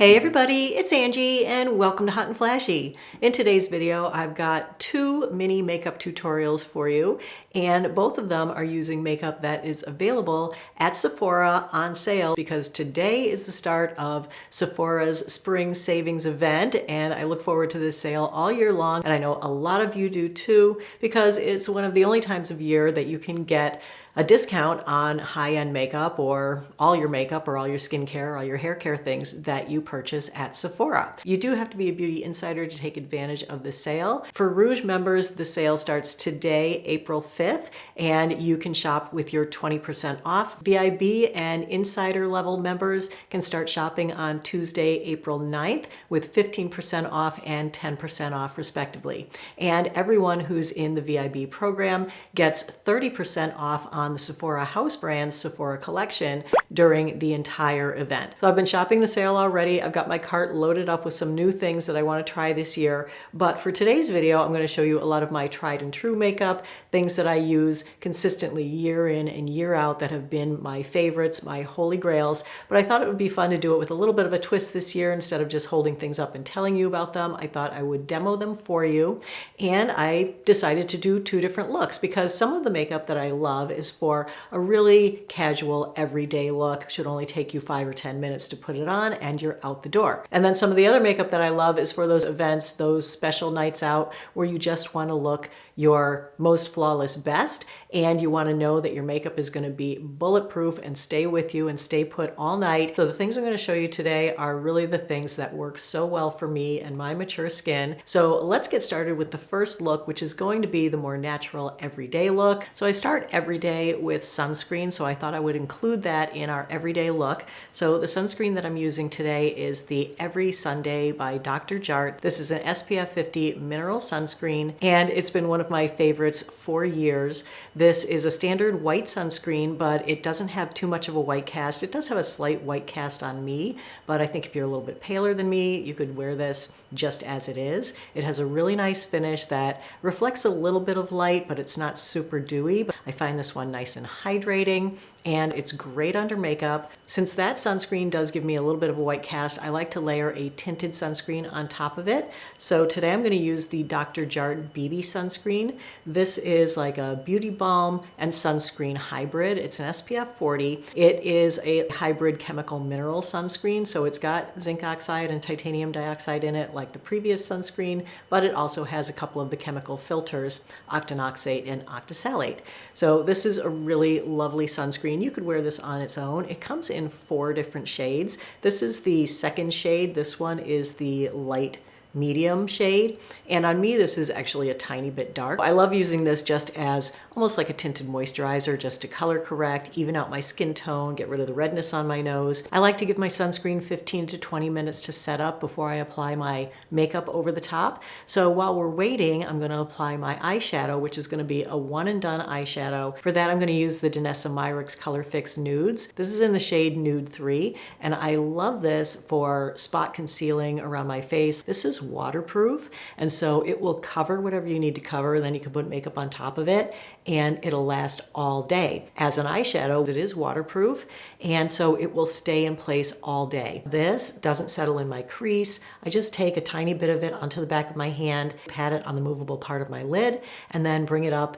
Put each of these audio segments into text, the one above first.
Hey everybody, it's Angie and welcome to Hot and Flashy. In today's video, I've got two mini makeup tutorials for you, and both of them are using makeup that is available at Sephora on sale because today is the start of Sephora's spring savings event, and I look forward to this sale all year long, and I know a lot of you do too because it's one of the only times of year that you can get a discount on high-end makeup or all your skincare, all your hair care things that you purchase at Sephora. You do have to be a beauty insider to take advantage of the sale. For Rouge members, the sale starts today, April 5th, and you can shop with your 20% off. VIB and insider level members can start shopping on Tuesday, April 9th with 15% off and 10% off respectively. And everyone who's in the VIB program gets 30% off on the Sephora house brand Sephora collection during the entire event. So I've been shopping the sale already. I've got my cart loaded up with some new things that I want to try this year. But for today's video, I'm going to show you a lot of my tried and true makeup, things that I use consistently year in and year out that have been my favorites, my holy grails. But I thought it would be fun to do it with a little bit of a twist this year. Instead of just holding things up and telling you about them, I thought I would demo them for you. And I decided to do two different looks because some of the makeup that I love is for a really casual everyday look. Should only take you 5 or 10 minutes to put it on and you're out the door. And then some of the other makeup that I love is for those events, those special nights out where you just want to look your most flawless best and you want to know that your makeup is going to be bulletproof and stay with you and stay put all night. So the things I'm going to show you today are really the things that work so well for me and my mature skin. So let's get started with the first look, which is going to be the more natural everyday look. So I start every day with sunscreen, so I thought I would include that in our everyday look. So the sunscreen that I'm using today is the Every Sunday by Dr. Jart. This is an SPF 50 mineral sunscreen, and it's been one of my favorites for years. This is a standard white sunscreen, but it doesn't have too much of a white cast. It does have a slight white cast on me, but I think if you're a little bit paler than me, you could wear this just as it is. It has a really nice finish that reflects a little bit of light, but it's not super dewy. But I find this one nice and hydrating, and it's great under makeup. Since that sunscreen does give me a little bit of a white cast, I like to layer a tinted sunscreen on top of it. So today I'm going to use the Dr. Jart BB sunscreen. This is like a beauty balm and sunscreen hybrid. It's an SPF 40. It is a hybrid chemical mineral sunscreen, so it's got zinc oxide and titanium dioxide in it like the previous sunscreen, but it also has a couple of the chemical filters, octinoxate and octisalate. So this is a really lovely sunscreen. You could wear this on its own. It comes in 4 different shades. This is the second shade. This one is the light medium shade, and on me this is actually a tiny bit dark. I love using this just as almost like a tinted moisturizer, just to color correct, even out my skin tone, get rid of the redness on my nose. I like to give my sunscreen 15 to 20 minutes to set up before I apply my makeup over the top. So while we're waiting, I'm going to apply my eyeshadow, which is going to be a one and done eyeshadow. For that, I'm going to use the Danessa Myricks Color Fix Nudes. This is in the shade Nude 3, and I love this for spot concealing around my face. This is waterproof, and so it will cover whatever you need to cover, and then you can put makeup on top of it and it'll last all day. As an eyeshadow, it is waterproof, and so it will stay in place all day. This doesn't settle in my crease. I just take a tiny bit of it onto the back of my hand, pat it on the movable part of my lid, and then bring it up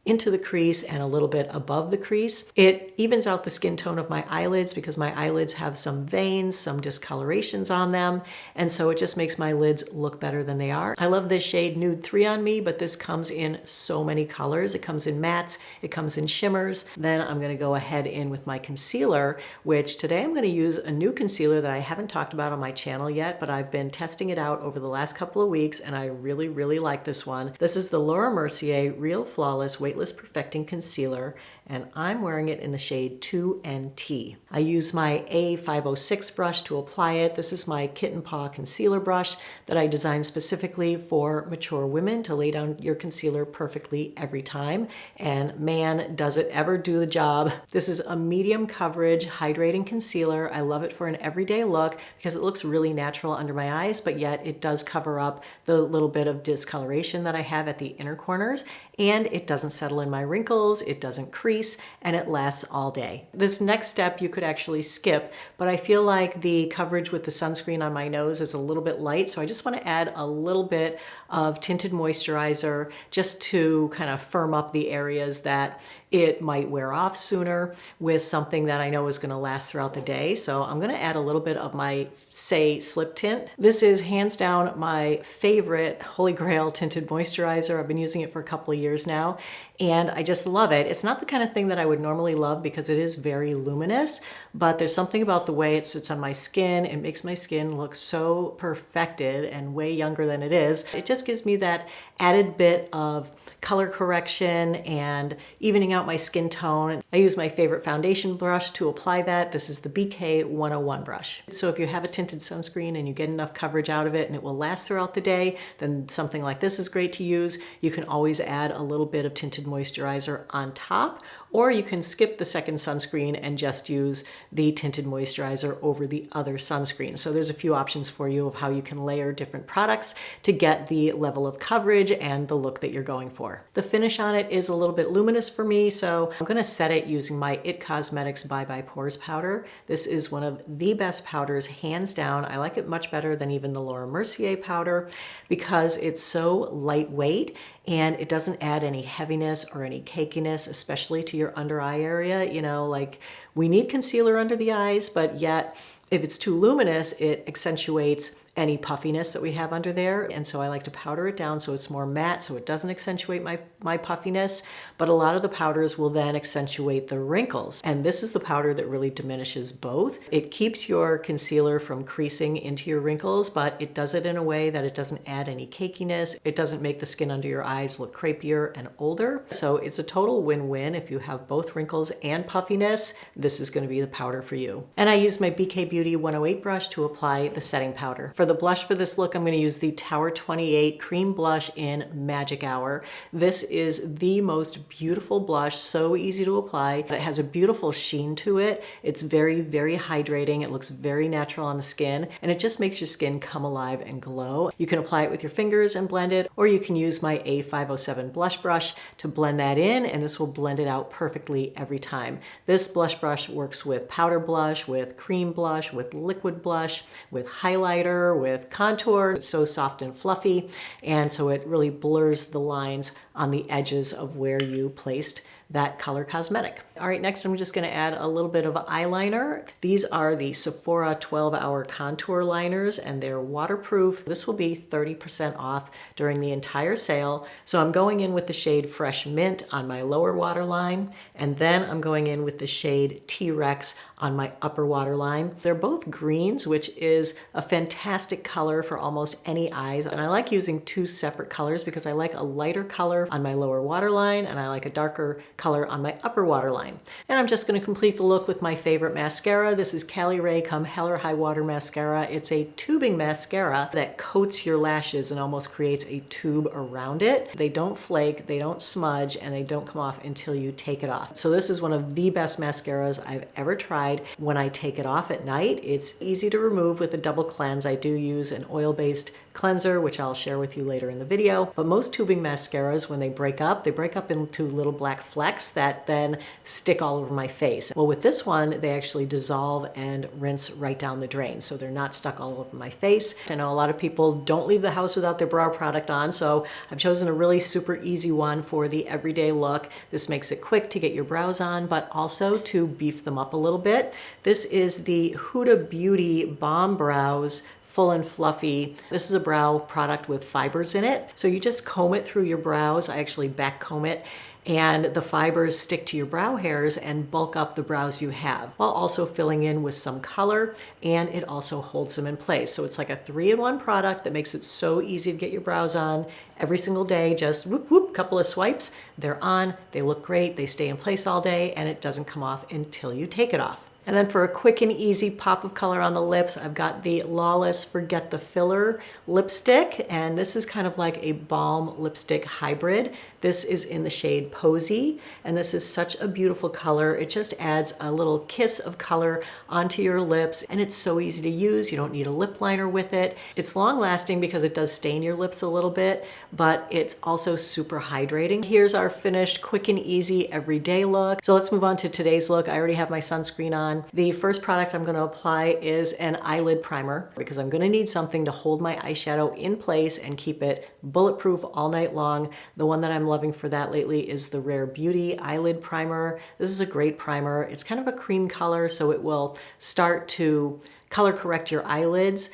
into the crease and a little bit above the crease. It evens out the skin tone of my eyelids because my eyelids have some veins, some discolorations on them, and so it just makes my lids look better than they are. I love this shade Nude 3 on me, but this comes in so many colors. It comes in mattes, it comes in shimmers. Then I'm going to go ahead in with my concealer, which today I'm going to use a new concealer that I haven't talked about on my channel yet, but I've been testing it out over the last couple of weeks, and I really, really like this one. This is the Laura Mercier Real Flawless Weightless Perfecting Concealer, and I'm wearing it in the shade 2NT. I use my A506 brush to apply it. This is my Kitten Paw concealer brush that I designed specifically for mature women to lay down your concealer perfectly every time, and man, does it ever do the job. This is a medium coverage hydrating concealer. I love it for an everyday look because it looks really natural under my eyes, but yet it does cover up the little bit of discoloration that I have at the inner corners, and it doesn't set settle in my wrinkles, it doesn't crease, and it lasts all day. This next step you could actually skip, but I feel like the coverage with the sunscreen on my nose is a little bit light, so I just want to add a little bit of tinted moisturizer just to kind of firm up the areas that it might wear off sooner with something that I know is going to last throughout the day. So I'm going to add a little bit of my Say Slip Tint. This is hands down my favorite Holy Grail tinted moisturizer. I've been using it for a couple of years now, and I just love it. It's not the kind of thing that I would normally love because it is very luminous, but there's something about the way it sits on my skin. It makes my skin look so perfected and way younger than it is. It just gives me that added bit of color correction and evening out my skin tone. I use my favorite foundation brush to apply that. This is the BK 101 brush. So if you have a tinted sunscreen and you get enough coverage out of it and it will last throughout the day, then something like this is great to use. You can always add a little bit of tinted moisturizer on top, or you can skip the second sunscreen and just use the tinted moisturizer over the other sunscreen. So there's a few options for you of how you can layer different products to get the level of coverage and the look that you're going for. The finish on it is a little bit luminous for me, so I'm going to set it using my IT Cosmetics Bye Bye Pores powder. This is one of the best powders, hands down. I like it much better than even the Laura Mercier powder because it's so lightweight and it doesn't add any heaviness or any cakiness, especially to your under eye area. You know, like we need concealer under the eyes, but yet if it's too luminous, it accentuates any puffiness that we have under there. And so I like to powder it down so it's more matte, so it doesn't accentuate my puffiness, but a lot of the powders will then accentuate the wrinkles. And this is the powder that really diminishes both. It keeps your concealer from creasing into your wrinkles, but it does it in a way that it doesn't add any cakiness. It doesn't make the skin under your eyes look crepier and older. So it's a total win-win. If you have both wrinkles and puffiness, this is going to be the powder for you. And I use my BK Beauty 108 brush to apply the setting powder. For the blush for this look, I'm going to use the Tower 28 Cream Blush in Magic Hour. This is the most beautiful blush, so easy to apply. It has a beautiful sheen to it. It's very, very hydrating. It looks very natural on the skin, and it just makes your skin come alive and glow. You can apply it with your fingers and blend it, or you can use my A507 blush brush to blend that in, and this will blend it out perfectly every time. This blush brush works with powder blush, with cream blush, with liquid blush, with highlighter, with contour. It's so soft and fluffy, and so it really blurs the lines on the edges of where you placed that color cosmetic. All right, next I'm just gonna add a little bit of eyeliner. These are the Sephora 12-hour contour liners, and they're waterproof. This will be 30% off during the entire sale. So I'm going in with the shade Fresh Mint on my lower waterline, and then I'm going in with the shade T-Rex on my upper waterline. They're both greens, which is a fantastic color for almost any eyes. And I like using two separate colors because I like a lighter color on my lower waterline and I like a darker color on my upper waterline. And I'm just going to complete the look with my favorite mascara. This is Cali Ray Come Hell or High Water Mascara. It's a tubing mascara that coats your lashes and almost creates a tube around it. They don't flake, they don't smudge, and they don't come off until you take it off. So this is one of the best mascaras I've ever tried. When I take it off at night, it's easy to remove with a double cleanse. I do use an oil-based cleanser, which I'll share with you later in the video. But most tubing mascaras, when they break up into little black flecks that then stick all over my face. Well, with this one, they actually dissolve and rinse right down the drain, so they're not stuck all over my face. I know a lot of people don't leave the house without their brow product on, so I've chosen a really super easy one for the everyday look. This makes it quick to get your brows on, but also to beef them up a little bit. This is the Huda Beauty Balm Brows Full and Fluffy. This is a brow product with fibers in it. So you just comb it through your brows. I actually back comb it, and the fibers stick to your brow hairs and bulk up the brows you have, while also filling in with some color, and it also holds them in place. So it's like a 3-in-1 product that makes it so easy to get your brows on every single day. Just whoop whoop, couple of swipes, they're on, they look great, they stay in place all day, and it doesn't come off until you take it off. And then for a quick and easy pop of color on the lips, I've got the Lawless Forget the Filler lipstick. And this is kind of like a balm lipstick hybrid. This is in the shade Posy. And this is such a beautiful color. It just adds a little kiss of color onto your lips. And it's so easy to use. You don't need a lip liner with it. It's long lasting because it does stain your lips a little bit, but it's also super hydrating. Here's our finished quick and easy everyday look. So let's move on to today's look. I already have my sunscreen on. The first product I'm going to apply is an eyelid primer because I'm going to need something to hold my eyeshadow in place and keep it bulletproof all night long. The one that I'm loving for that lately is the Rare Beauty eyelid primer. This is a great primer. It's kind of a cream color, so it will start to color correct your eyelids,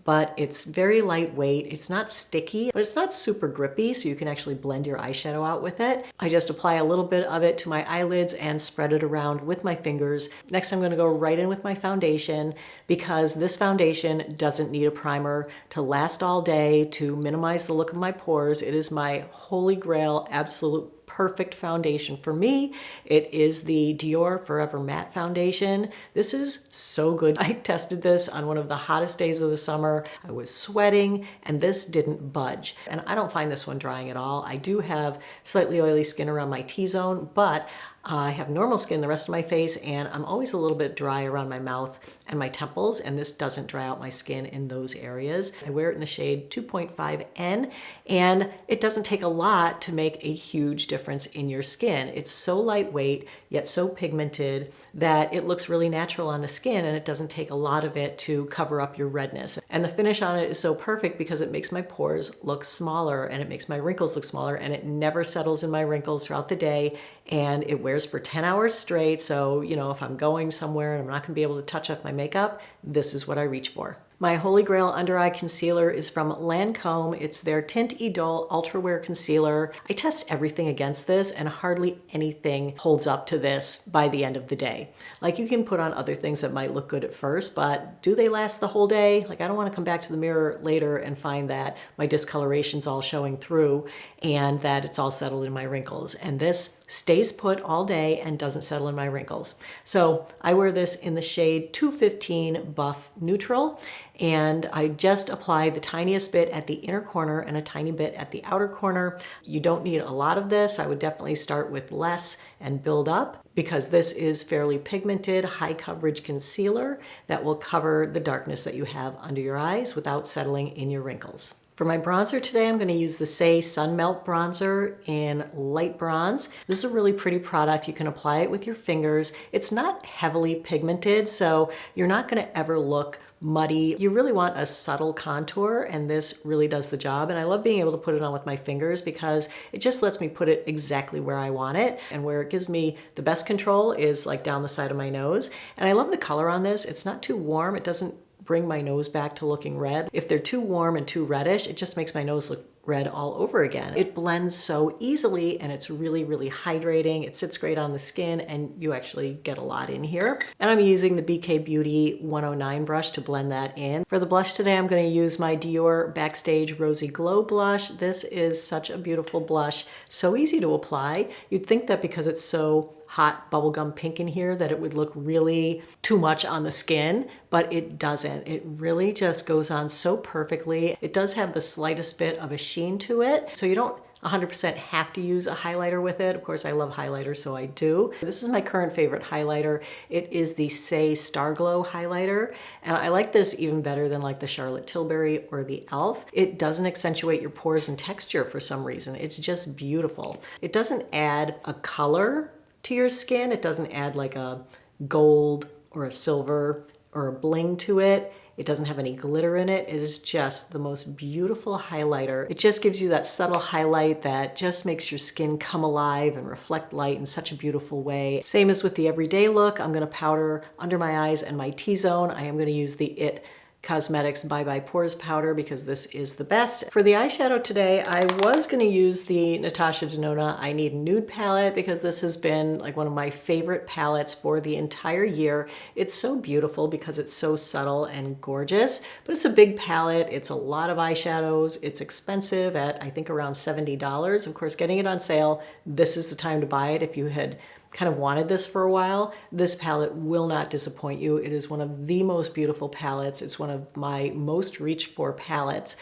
but it's very lightweight. It's not sticky, but it's not super grippy, so you can actually blend your eyeshadow out with it. I just apply a little bit of it to my eyelids and spread it around with my fingers. Next, I'm gonna go right in with my foundation because this foundation doesn't need a primer to last all day, to minimize the look of my pores. It is my holy grail, absolute perfect foundation for me. It is the Dior Forever Matte Foundation. This is so good. I tested this on one of the hottest days of the summer. I was sweating and this didn't budge. And I don't find this one drying at all. I do have slightly oily skin around my T-zone, but I have normal skin the rest of my face, and I'm always a little bit dry around my mouth and my temples, and this doesn't dry out my skin in those areas. I wear it in the shade 2.5N, and it doesn't take a lot to make a huge difference in your skin. It's so lightweight, yet so pigmented that it looks really natural on the skin, and it doesn't take a lot of it to cover up your redness. And the finish on it is so perfect because it makes my pores look smaller, and it makes my wrinkles look smaller, and it never settles in my wrinkles throughout the day, and it wears for 10 hours straight. So, you know, if I'm going somewhere and I'm not gonna be able to touch up my makeup, this is what I reach for. My Holy Grail under eye concealer is from Lancome. It's their Tint Idole Ultra Wear Concealer. I test everything against this and hardly anything holds up to this by the end of the day. Like, you can put on other things that might look good at first, but do they last the whole day? Like, I don't want to come back to the mirror later and find that my discoloration's all showing through and that it's all settled in my wrinkles. And this stays put all day and doesn't settle in my wrinkles. So I wear this in the shade 215 Buff Neutral, and I just apply the tiniest bit at the inner corner and a tiny bit at the outer corner. You don't need a lot of this. I would definitely start with less and build up because this is fairly pigmented, high coverage concealer that will cover the darkness that you have under your eyes without settling in your wrinkles. For my bronzer today, I'm going to use the Say Sun Melt Bronzer in light bronze. This is a really pretty product. You can apply it with your fingers. It's not heavily pigmented, so you're not going to ever look muddy. You really want a subtle contour, and this really does the job. And I love being able to put it on with my fingers because it just lets me put it exactly where I want it. And where it gives me the best control is like down the side of my nose. And I love the color on this. It's not too warm. It doesn't bring my nose back to looking red. If they're too warm and too reddish, it just makes my nose look red all over again. It blends so easily and it's really, really hydrating. It sits great on the skin and you actually get a lot in here. And I'm using the BK Beauty 109 brush to blend that in. For the blush today, I'm going to use my Dior Backstage Rosy Glow blush. This is such a beautiful blush. So easy to apply. You'd think that because it's so hot bubblegum pink in here that it would look really too much on the skin, but it doesn't. It really just goes on so perfectly. It does have the slightest bit of a sheen to it, so you don't 100% have to use a highlighter with it. Of course, I love highlighters, so I do. This is my current favorite highlighter. It is the Say Star Glow highlighter, and I like this even better than like the Charlotte Tilbury or the e.l.f. It doesn't accentuate your pores and texture for some reason. It's just beautiful. It doesn't add a color to your skin. It doesn't add like a gold or a silver or a bling to it. It doesn't have any glitter in it. It is just the most beautiful highlighter. It just gives you that subtle highlight that just makes your skin come alive and reflect light in such a beautiful way. Same as with the everyday look. I'm gonna powder under my eyes and my T-zone. I am gonna use the IT Cosmetics Bye Bye Pores powder because this is the best. For the eyeshadow today, I was going to use the Natasha Denona I Need Nude palette because this has been like one of my favorite palettes for the entire year. It's so beautiful because it's so subtle and gorgeous, but it's a big palette. It's a lot of eyeshadows. It's expensive at I think around $70. Of course, getting it on sale, this is the time to buy it if you had kind of wanted this for a while, this palette will not disappoint you. It is one of the most beautiful palettes. It's one of my most reached for palettes,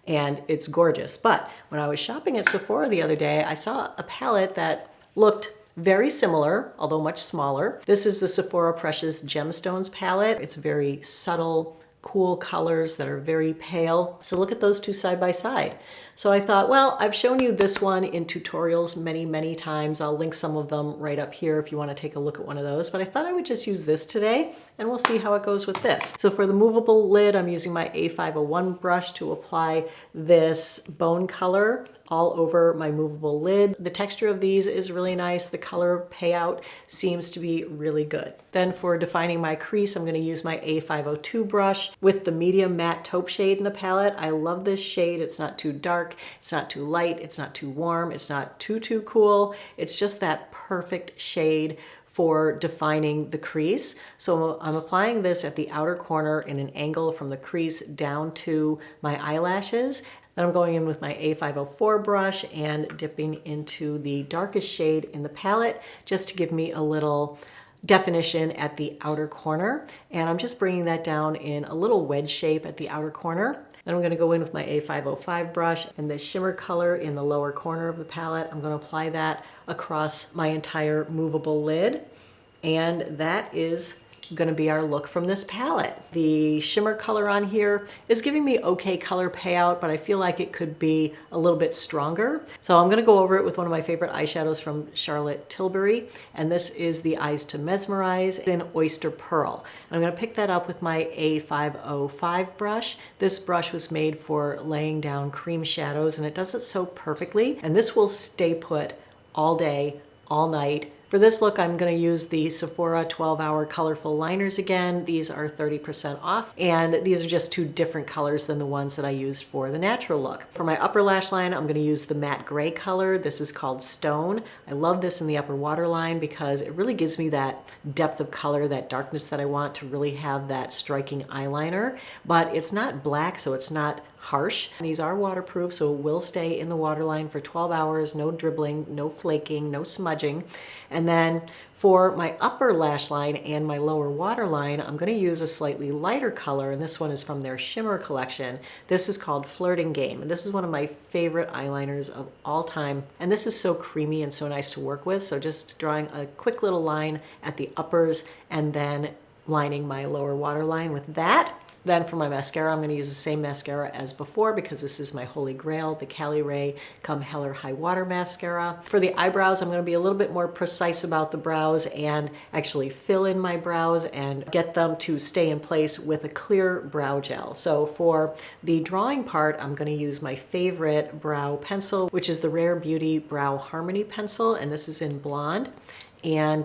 and it's gorgeous. But when I was shopping at Sephora the other day, I saw a palette that looked very similar, although much smaller. This is the Sephora Precious Gemstones palette. It's very subtle, cool colors that are very pale. So look at those two side by side. So I thought, well, I've shown you this one in tutorials many times. I'll link some of them right up here if you want to take a look at one of those. But I thought I would just use this today, and we'll see how it goes with this. So for the movable lid, I'm using my A501 brush to apply this bone color all over my movable lid. The texture of these is really nice. The color payout seems to be really good. Then for defining my crease, I'm going to use my A502 brush with the medium matte taupe shade in the palette. I love this shade. It's not too dark, it's not too light, it's not too warm, it's not too cool. It's just that perfect shade for defining the crease. So I'm applying this at the outer corner in an angle from the crease down to my eyelashes. Then I'm going in with my A504 brush and dipping into the darkest shade in the palette just to give me a little definition at the outer corner. And I'm just bringing that down in a little wedge shape at the outer corner. Then I'm going to go in with my A505 brush and the shimmer color in the lower corner of the palette. I'm going to apply that across my entire movable lid. And that is going to be our look from this palette. The shimmer color on here is giving me okay color payout, but I feel like it could be a little bit stronger. So I'm going to go over it with one of my favorite eyeshadows from Charlotte Tilbury, and this is the Eyes to Mesmerize in Oyster Pearl. I'm going to pick that up with my A505 brush. This brush was made for laying down cream shadows, and it does it so perfectly, and this will stay put all day, all night. For this look, I'm going to use the Sephora 12-Hour Colorful Liners again. These are 30% off, and these are just two different colors than the ones that I used for the natural look. For my upper lash line, I'm going to use the matte gray color. This is called Stone. I love this in the upper waterline because it really gives me that depth of color, that darkness that I want to really have that striking eyeliner. But it's not black, so it's not harsh. These are waterproof, so it will stay in the waterline for 12 hours, no dribbling, no flaking, no smudging. And then for my upper lash line and my lower waterline, I'm going to use a slightly lighter color, and this one is from their shimmer collection. This is called Flirting Game, and this is one of my favorite eyeliners of all time. And this is so creamy and so nice to work with, so just drawing a quick little line at the uppers and then lining my lower waterline with that. Then for my mascara, I'm going to use the same mascara as before because this is my holy grail, the Cali Ray Come Hell or High Water mascara. For the eyebrows, I'm going to be a little bit more precise about the brows and actually fill in my brows and get them to stay in place with a clear brow gel. So for the drawing part, I'm going to use my favorite brow pencil, which is the Rare Beauty Brow Harmony pencil, and this is in blonde. And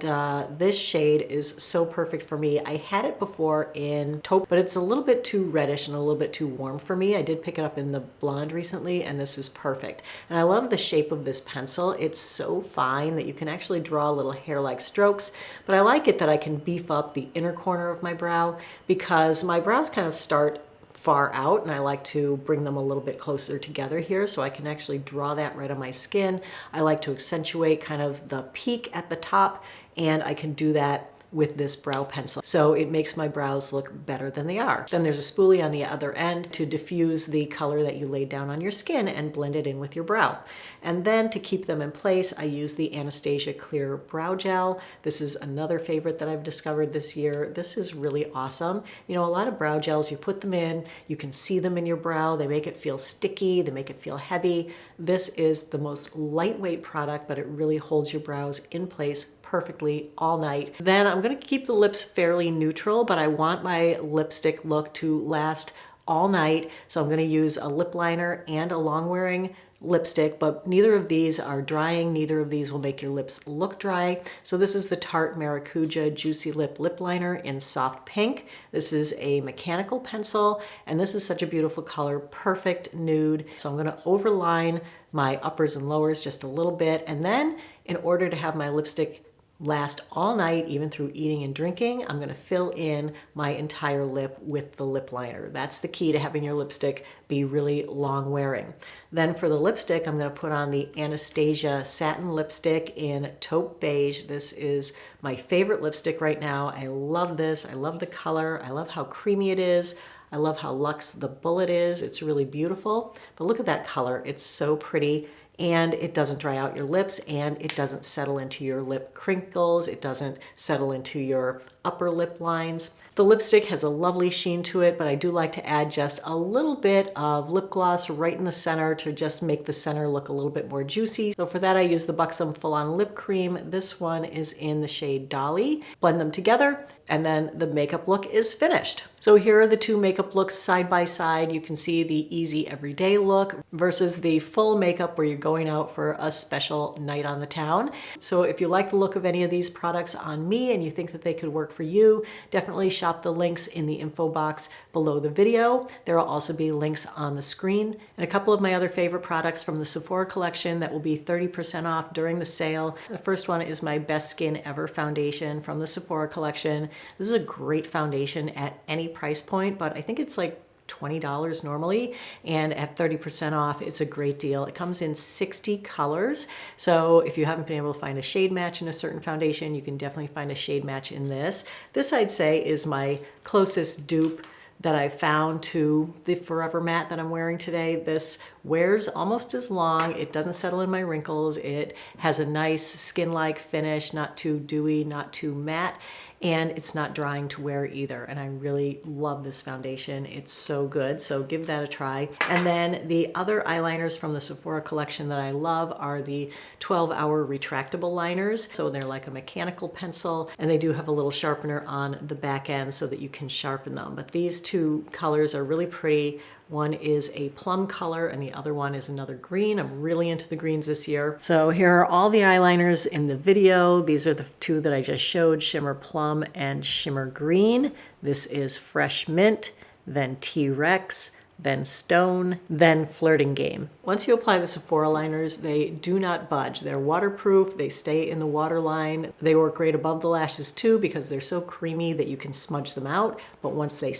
this shade is so perfect for me. I had it before in taupe, but it's a little bit too reddish and a little bit too warm for me. I did pick it up in the blonde recently, and this is perfect. And I love the shape of this pencil. It's so fine that you can actually draw little hair-like strokes, but I like it that I can beef up the inner corner of my brow because my brows kind of start far out, and I like to bring them a little bit closer together here so I can actually draw that right on my skin. I like to accentuate kind of the peak at the top, and I can do that with this brow pencil. So it makes my brows look better than they are. Then there's a spoolie on the other end to diffuse the color that you laid down on your skin and blend it in with your brow. And then to keep them in place, I use the Anastasia Clear Brow Gel. This is another favorite that I've discovered this year. This is really awesome. You know, a lot of brow gels, you put them in, you can see them in your brow, they make it feel sticky, they make it feel heavy. This is the most lightweight product, but it really holds your brows in place perfectly all night. Then I'm going to keep the lips fairly neutral, but I want my lipstick look to last all night. So I'm going to use a lip liner and a long wearing lipstick, but neither of these are drying. Neither of these will make your lips look dry. So this is the Tarte Maracuja Juicy Lip Liner in soft pink. This is a mechanical pencil, and this is such a beautiful color, perfect nude. So I'm going to overline my uppers and lowers just a little bit, and then in order to have my lipstick last all night, even through eating and drinking. I'm gonna fill in my entire lip with the lip liner. That's the key to having your lipstick be really long wearing. Then for the lipstick, I'm gonna put on the Anastasia Satin Lipstick in Taupe Beige. This is my favorite lipstick right now. I love this. I love the color. I love how creamy it is. I love how luxe the bullet is. It's really beautiful. But look at that color. It's so pretty. And it doesn't dry out your lips, and it doesn't settle into your lip crinkles. It doesn't settle into your upper lip lines. The lipstick has a lovely sheen to it, but I do like to add just a little bit of lip gloss right in the center to just make the center look a little bit more juicy. So for that, I use the Buxom Full On Lip Cream. This one is in the shade Dolly. Blend them together, and then the makeup look is finished. So here are the two makeup looks side by side. You can see the easy everyday look versus the full makeup where you're going out for a special night on the town. So if you like the look of any of these products on me and you think that they could work for you, definitely shop the links in the info box below the video. There will also be links on the screen, and a couple of my other favorite products from the Sephora collection that will be 30% off during the sale. The first one is my Best Skin Ever foundation from the Sephora collection. This is a great foundation at any price point, but I think it's like $20 normally, and at 30% off, it's a great deal. It comes in 60 colors, so if you haven't been able to find a shade match in a certain foundation, you can definitely find a shade match in this. This, I'd say, is my closest dupe that I found to the Forever Matte that I'm wearing today. This wears almost as long. It doesn't settle in my wrinkles. It has a nice skin-like finish, not too dewy, not too matte, and it's not drying to wear either. And I really love this foundation. It's so good, so give that a try. And then the other eyeliners from the Sephora collection that I love are the 12-hour retractable liners. So they're like a mechanical pencil, and they do have a little sharpener on the back end so that you can sharpen them. But these two colors are really pretty. One is a plum color and the other one is another green. I'm really into the greens this year. So here are all the eyeliners in the video. These are the two that I just showed, Shimmer Plum and Shimmer Green. This is Fresh Mint, then T-Rex, then Stone, then Flirting Game. Once you apply the Sephora liners, they do not budge. They're waterproof, they stay in the waterline. They work great above the lashes too because they're so creamy that you can smudge them out. But once they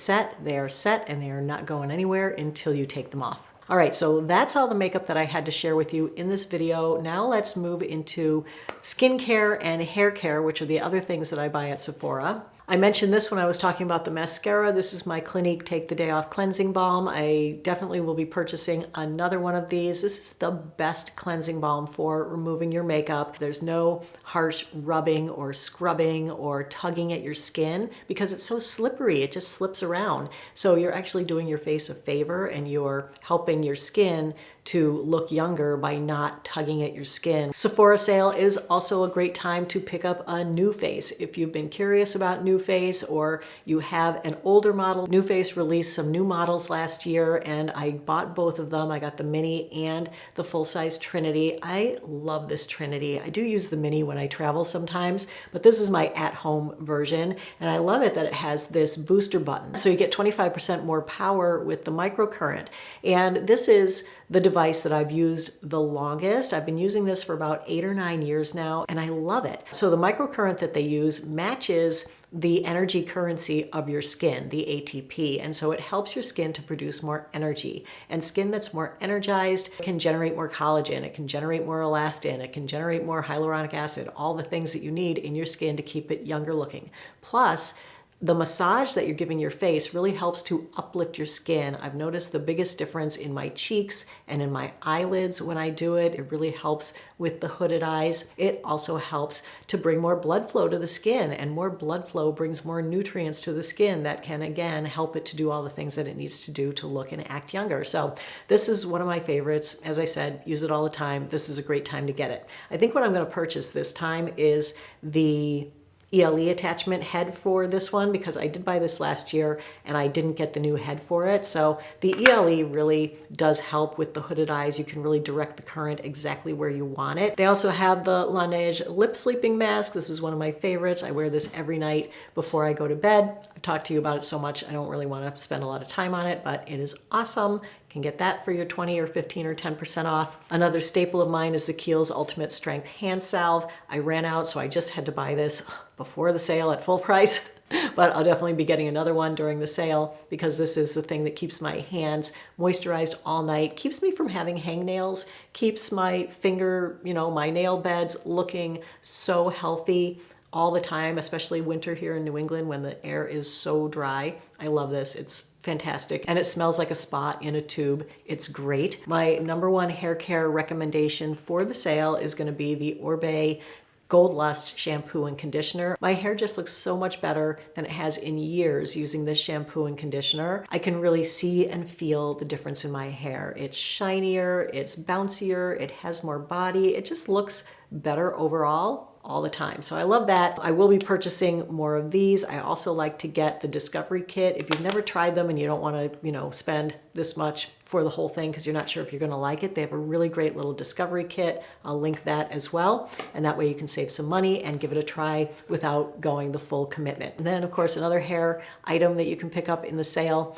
are set and they are not going anywhere until you take them off. All right, so that's all the makeup that I had to share with you in this video. Now let's move into skincare and hair care, which are the other things that I buy at Sephora. I mentioned this when I was talking about the mascara. This is my Clinique Take the Day Off Cleansing Balm. I definitely will be purchasing another one of these. This is the best cleansing balm for removing your makeup. There's no harsh rubbing or scrubbing or tugging at your skin because it's so slippery. It just slips around. So you're actually doing your face a favor and you're helping your skin to look younger by not tugging at your skin. Sephora sale is also a great time to pick up a NuFace. If you've been curious about NuFace or you have an older model, NuFace released some new models last year and I bought both of them. I got the mini and the full-size Trinity. I love this Trinity. I do use the mini when I travel sometimes, but this is my at-home version and I love it that it has this booster button. So you get 25% more power with the microcurrent. And this is the device that I've used the longest. I've been using this for about 8 or 9 years now, and I love it. So the microcurrent that they use matches the energy currency of your skin, the ATP, and so it helps your skin to produce more energy. And skin that's more energized can generate more collagen, it can generate more elastin, it can generate more hyaluronic acid, all the things that you need in your skin to keep it younger looking. Plus, the massage that you're giving your face really helps to uplift your skin. I've noticed the biggest difference in my cheeks and in my eyelids when I do it. It really helps with the hooded eyes. It also helps to bring more blood flow to the skin, and more blood flow brings more nutrients to the skin that can, again, help it to do all the things that it needs to do to look and act younger. So this is one of my favorites. As I said, use it all the time. This is a great time to get it. I think what I'm going to purchase this time is the ELE attachment head for this one because I did buy this last year and I didn't get the new head for it. So the ELE really does help with the hooded eyes. You can really direct the current exactly where you want it. They also have the Laneige lip sleeping mask. This is one of my favorites. I wear this every night before I go to bed. I've talked to you about it so much, I don't really want to spend a lot of time on it, but it is awesome. Can get that for your 20 or 15 or 10% off. Another staple of mine is the Kiehl's Ultimate Strength Hand Salve. I ran out, so I just had to buy this before the sale at full price. But I'll definitely be getting another one during the sale because this is the thing that keeps my hands moisturized all night, keeps me from having hangnails, keeps my finger, my nail beds looking so healthy all the time, especially winter here in New England when the air is so dry. I love this. It's fantastic. And it smells like a spa in a tube. It's great. My number one hair care recommendation for the sale is going to be the Oribe Gold Lust shampoo and conditioner. My hair just looks so much better than it has in years using this shampoo and conditioner. I can really see and feel the difference in my hair. It's shinier, it's bouncier, it has more body. It just looks better overall all the time. So I love that. I will be purchasing more of these. I also like to get the Discovery Kit. If you've never tried them and you don't want to, spend this much for the whole thing because you're not sure if you're going to like it, they have a really great little Discovery Kit. I'll link that as well. And that way you can save some money and give it a try without going the full commitment. And then of course, another hair item that you can pick up in the sale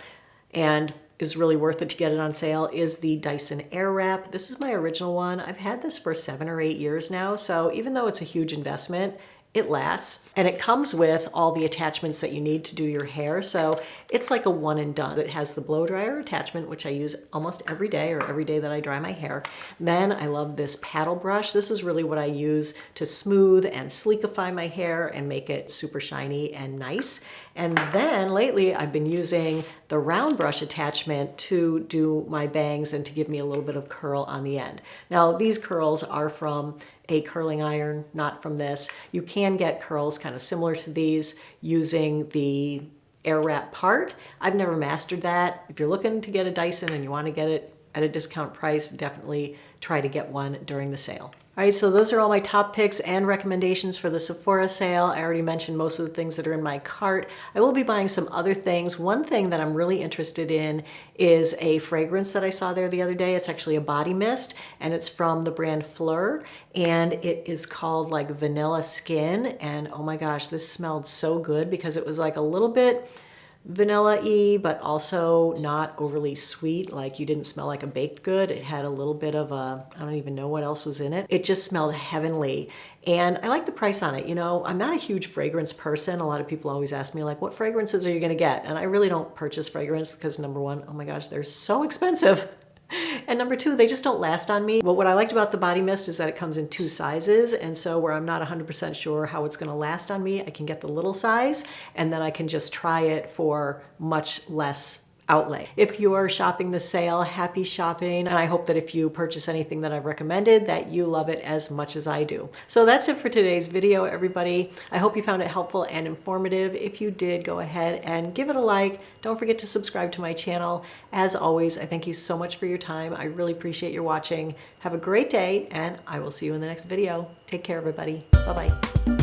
and is really worth it to get it on sale is the Dyson Airwrap. This is my original one. I've had this for 7 or 8 years now, so even though it's a huge investment, it lasts. And it comes with all the attachments that you need to do your hair, so it's like a one and done. It has the blow dryer attachment, which I use almost every day or every day that I dry my hair. Then I love this paddle brush. This is really what I use to smooth and sleekify my hair and make it super shiny and nice. And then lately I've been using the round brush attachment to do my bangs and to give me a little bit of curl on the end. Now these curls are from a curling iron, not from this. You can get curls kind of similar to these using the Airwrap part. I've never mastered that. If you're looking to get a Dyson and you want to get it at a discount price, definitely try to get one during the sale. All right, so those are all my top picks and recommendations for the Sephora sale. I already mentioned most of the things that are in my cart. I will be buying some other things. One thing that I'm really interested in is a fragrance that I saw there the other day. It's actually a body mist, and it's from the brand Fleur, and it is called like Vanilla Skin. And oh my gosh, this smelled so good because it was like a little bit vanilla-y, but also not overly sweet. Like you didn't smell like a baked good. It had a little bit of a, I don't even know what else was in it. It just smelled heavenly. And I like the price on it. I'm not a huge fragrance person. A lot of people always ask me like, what fragrances are you gonna get? And I really don't purchase fragrance because number one, oh my gosh, they're so expensive. And number two, they just don't last on me. But what I liked about the body mist is that it comes in 2 sizes. And so where I'm not 100% sure how it's gonna last on me, I can get the little size and then I can just try it for much less outlay. If you're shopping the sale, happy shopping. And I hope that if you purchase anything that I've recommended, that you love it as much as I do. So that's it for today's video, everybody. I hope you found it helpful and informative. If you did, go ahead and give it a like. Don't forget to subscribe to my channel. As always, I thank you so much for your time. I really appreciate your watching. Have a great day, and I will see you in the next video. Take care, everybody. Bye-bye.